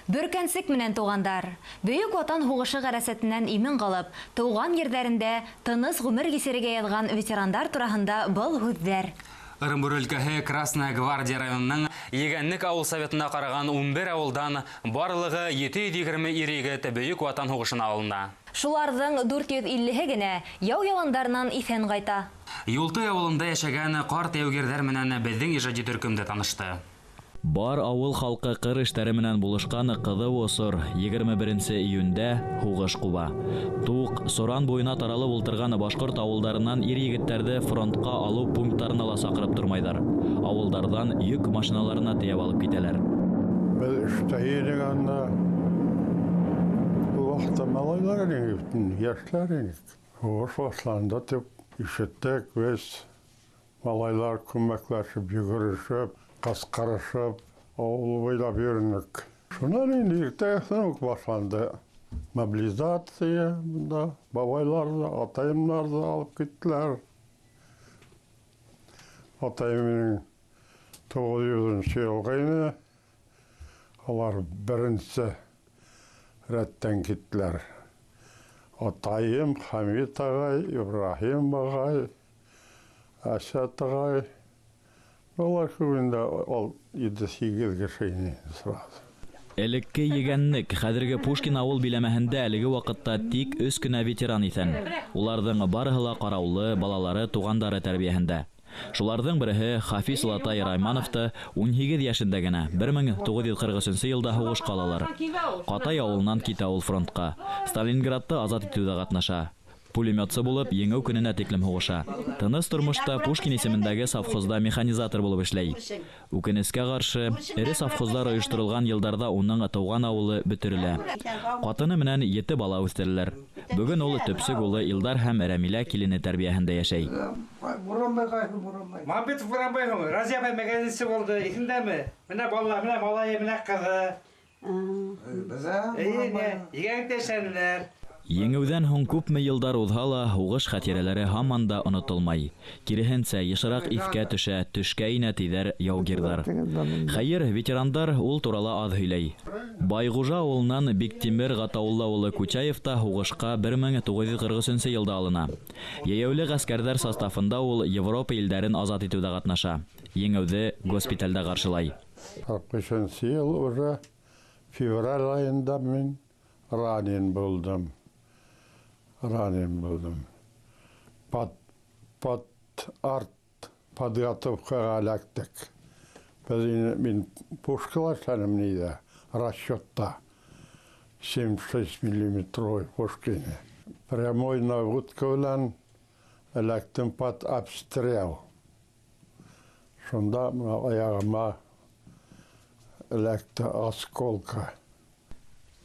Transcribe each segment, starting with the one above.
Бүркәнсек менән туғандар. Бөйек Ватан һугышы гәрәсәтеннән имен қалып, туган ерҙәрендә тыныс ғүмер кисерергә яҙған ветерандар тураһында был һүҙҙәр. Ырымбур өлкәһе Красная Гвардия районының Егәнлек ауыл советына қараған 11 ауылдан барлығы 720 ирегет Бөйек Ватан һугышына алына. Шуларҙың 450-һе генә яу яландарынан иҫән ҡайта. Юлты ауылында йәшәгән ҡарт яугирҙәр менән беҙҙең ижади төркөмдә танышты. Бар ауыл халқы ҡыр эштәре менән булышҡан ҡыҙыу осор 21 июндә һуғыш ҡуба. Туҡ, Соран буйына таралып ултырған башҡорт ауылдарынан ир-егеттәрҙе фронтҡа алыу пункттарына ла саҡырып тормайҙар. Ауылдарҙан йөк машиналарына тейәп алып китәләр. Беҙ эштә йөрөгәндә бу ваҡытта малайҙар инек, йәшләр инек. Һуғыш башланды тип ишеттек, без малайҙар күмәкләшеп, йүгерешеп, ҡасҡарышып, ауыл буйлап йөрөнөк. Шунан инде иртәгәсен үк башланды. Мобилизация, бында бабайларҙы, атайымдарҙы алып киттеләр. Атайымның 900-нче йылға ине. Алар беренсе рәттән киттеләр. Атайым, Хамит ағай, Ибрахим ағай, Әшәт ағай. Олар күбендә 7-8 кеше ине сразу. Элекке Егәнлек, хәҙерге Пушкин ауыл биләмәһендә әлеге ваҡытта тик 3 кенә ветеран иҫән. Уларҙың барыһы ла ҡараулы, балалары, туғандары тәрбиәһендә. Шуларҙың береһе Хафиз Латай Раймановты 18 йәшендә генә 1943 йылда һуғышҡа алалар. Ҡатай ауылынан китә ул фронтҡа. Сталинградты азат итеүҙә ҡатнаша. Пулеметсы булып, еңеү көнөнә тиклем һуғыша. Тыныс тормошта Пушкин исемендәге совхозда механизатор булып эшләй. Үкенескә ҡаршы, эре совхоздар ойоштырылған йылдарҙа уның тыуған ауылы бөтөрөлә. Ҡатыны менән 7 бала үҫтерәләр. Бөгөн ул төпсөк улы Илдар һәм Рәмилә килене тәрбиәһендә йәшәй. Мамбетов Буранбай, Разия апай мәгәзинсе булды, иҫендәме? Менә балалар, менә малайы, менә ҡыҙы. Егәнлектә эшләнеләр. Еңеүҙән һуң күпме йылдар уҙһа ла, һуғыш хәтирәләре һаман да онотолмай. Киреһенсә, йышыраҡ иҫкә төшә, төшкә инә тиҙәр яугирҙар. Хәйер, ветерандар ул турала аҙ һөйләй. Байғужа ауылынан Биктимер Ғатауылла улы Күчаев та һуғышҡа 1943 йылда алына. Йәйәүле ғәскәрҙәр составында ул Европа илдәрен азат итеүҙә ҡатнаша. Еңеүҙе госпиталдә ҡаршылай. 43 йыл уже февраль айында мин ранен булдым. Подготовкаға эләктек. Мин пушкалар эшләнем нидә, расчетта. 76 миллиметровый пушкины. Прямой наводка белән эләктем под обстрел. Шунда аяғыма эләкте осколка.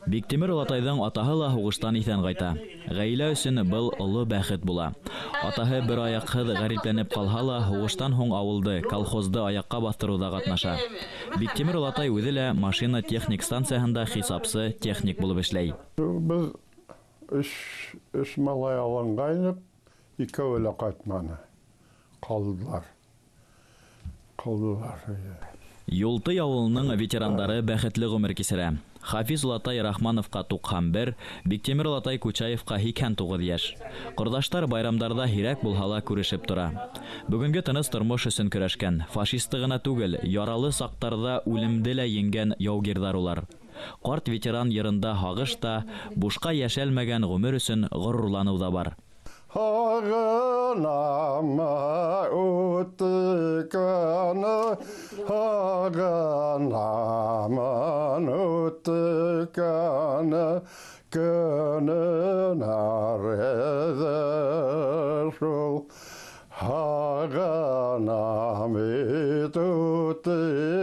Биктимер Олатайҙың атаһы ла һуғыштан иҫән ҡайта. Ғаилә өсөн был оло бәхет була. Атаһы бер аяҡһыҙ ғәрипләнеп ҡалһа ла, һуғыштан һуң ауылды, колхозды аяҡҡа баҫтырыуҙа ҡатнаша. Биктимер Олатай үҙе лә машина техник станцияһында хисапсы техник булып эшләй. Без 3 малай алынғайнып, 2 лә ҡайтманы. Ҡалдылар. Юлты ауылының ветерандары бәхетле ғүмер кисерә. Хафиз Латай Рахмановҡа 91, Биктимер Латай Күчаевҡа 89 йәш. Ҡорҙаштар байрамдарҙа һирәк булһа ла күрешеп тора. Бөгөнгө тыныс тормош өсөн көрәшкән, фашисты ғына түгел, яралы саҡтарҙа үлемде лә еңгән яугирҙар улар. Ҡарт ветеран йырында һағыш та, бушҡа йәшәлмәгән ғүмер өсөн ғорурланыу ҙа бар. Ағанама үтікәні, ағанаман үтікәні, күнін ареді шул. Ағанам үтікәні,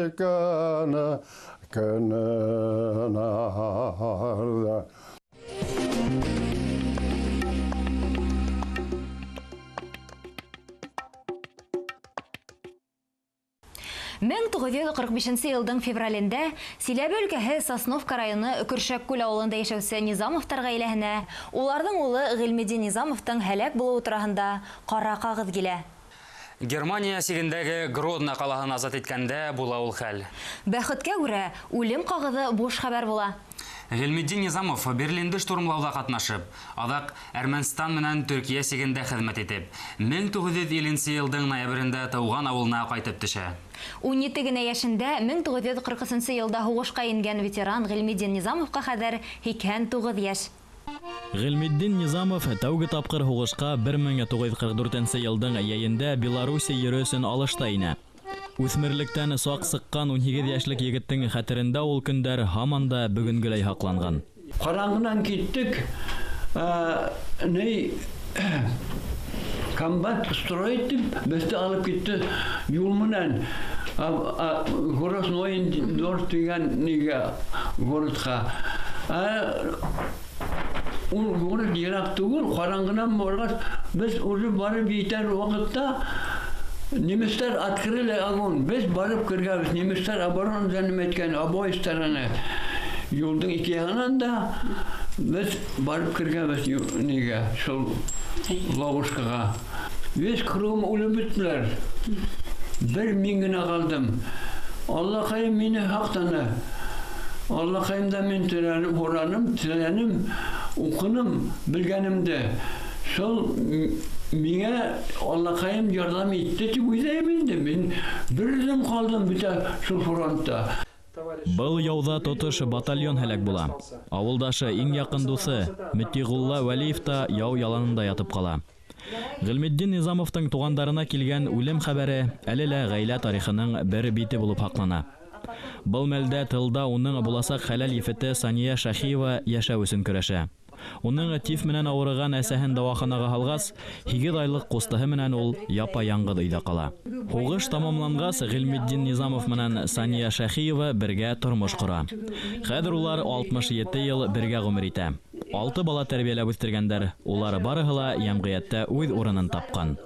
күнін ареді. 1945 йылдың февралендә Силәбе өлкәһе Сосновка районы Көршәккүл авылында яшәүсе Низамовтар гаиләһенә уларҙың улы Ғилмедин Низамовтың һәләк булыуы тураһында ҡара ҡағыҙ килә. Германия сигендәге Гродно қалаһын азат еткәндә була ул хәл. Бәхеткә күрә, үлем кагыды буш хәбәр була. Гыйльметдин Низамов Берлинде штурмлауда катнашып, адак Әрмәнстан менән Төркия сигендә хезмәт итеп, 1950 елның ноябрендә тауган авылына кайтып төшә. 17 генә яшендә 1940 елда һугышка ингән ветеран Гыйльметдин Низамовка хәзер 89 яшь. Гыйльметдин Низамов тәүге тапкыр һугышка 1944 елның яйында Беларусь йөрөсен алышта инә. Үсмерлектән сак сыккан 12 яшьлек егеттең хәтерендә ул көндәр һаман да бүгенгеләй һакланган. Караңгыдан киттек. Комбат строить безде алып китте юл менән. Горосной дор дигән нигә городка. Ул город ерак түгел, караңгыдан баргач без уже барып җитәр вакытта немецлар открыли огонь. Без барып кергәбез. Немецлар оборона заниматкан обои стороны. Юлдың ике ягынан да без барып кергәбез нигә шул ловушкага. Весь кругым үлеп беттеләр. 1000 генә калдым. Аллаһым мине хактаны. Аллаһым да мен тирәнем, укыным, белгәнемдә. Шул миңа Аллаһым ярдәм итте дип уйлыйм инде. Мин бердәм калдым битә шул фронтта. Был яуда тотыш батальон һәлак була. Авылдашы иң якын дусы Мөттигулла Вәлиев та яу яланында ятып кала. Гыйльметдин Низамовтың тугандарына килгән үлем хәбәре әле лә гаилә тарихының бер бите булып һаклана. Был мәлдә тылда уның буласак хәләл ефете Сания Шахиева яшәү өчен көрәшә. Уның тиф менән авырыган әсәһен дәваханага һалгас, 2 айлык кустыһы менән ул япа-яңгы өйдә кала. Хугыш тамамлангач, Гыйльметдин Низамов менән Сания Шахиева бергә тормыш кора. Хәзер улар 67 ел бергә гомер итә. 6 бала тәрбияләп үстергәннәр. Улар барыһы ла җәмгыятьтә үз урынын тапкан.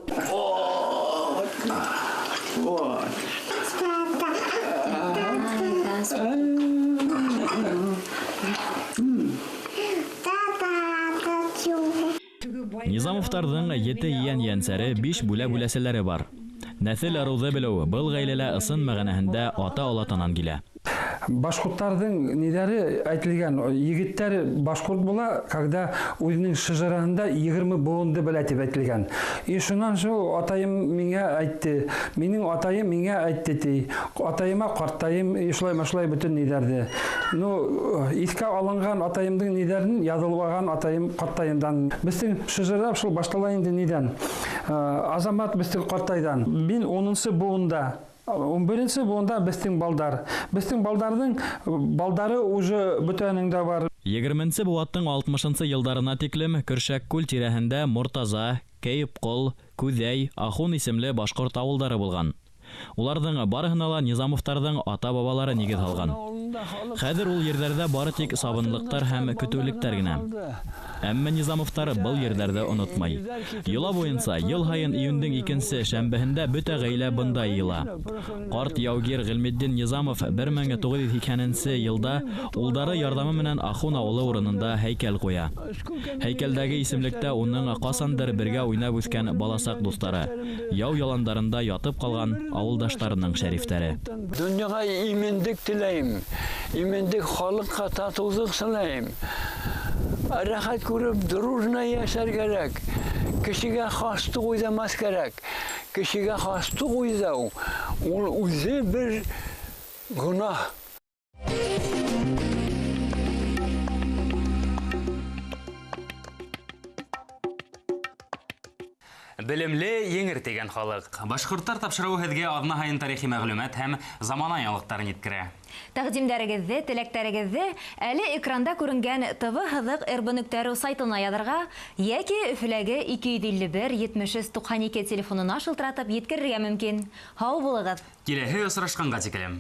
Низамовтарның 7 янсәре 5 бүләселәре бар. Нәсел арузы белү был гаиләлә ысын мәгънәһендә ата-олатанан килә. Башкорттардың нидәре әйтелгән, егеттәр башкорт була, когда үзенең шыжырында 20 буынды белә дип әйтелгән. Шуннан шул атайым миңа әйтте, минем атайым миңа әйтте ди. Атайыма картайым, шулай бөтен нидәрде. Искә алынган атайымдың нидәрен язылган атайым картайымдан. Безнең шыжырда шул баштала инде нидән. Азамат безнең картайдан. Мин 10нчы буында 11нче буында безнең балдар. Безнең балдардың балдары уже бүтәнеңдә бар. 20нче буаттың 60нчы елдарына тиклем Көршәк күл тирәһендә Мортаза, Кәйепкол, Күзәй, Ахун исемле башкорт авылдары булган. Уларның барыһына ла Низамовтарның ата-бабалары нигез алган. Хәзер ул ерләрдә бары тик сабынлыктар һәм көтүлектәр генә. Әмма Низамовтар был ерләрдә онытмай. Йола буенча ел һайын июньнең 2нче шәмбәһендә бөтә гаилә бында йыла. Карт яугир Гыйльметдин Низамов 1902 елда улдары ярдәме менән Ахун авылы урынында һәйкәл куя. Һәйкәлдәге исемлектә уның касандыр бергә уйнап үскән баласак дуслары, яу яландарында ятып калган авылдаштарының шәрифтәре. Дөньяга имендек теләйм. Имендек халыкка татулык сылайм. Рәхәт күреп дружна яшәр кирәк. Кешегә хастык уйламас кирәк. Кешегә хастык уйлау ул үзе бер гунах. Белемле еңер тегән халык. Башкорттар тапшыруы һеҙгә аҙна һайын тарихи мәғлүмәт һәм замана яңылыҡтарын еткерә. Тәҡдимдәрегеҙҙе, теләктәрегеҙҙе әле экранда күренгән ТВ-һыҙыҡ РБ.ру сайтына яҙырға йәки Өфөләге 251-73-92 телефонына шылтыратып еткерергә мөмкин. Һау булығыҙ. Киләһе осрашҡанға тиклем.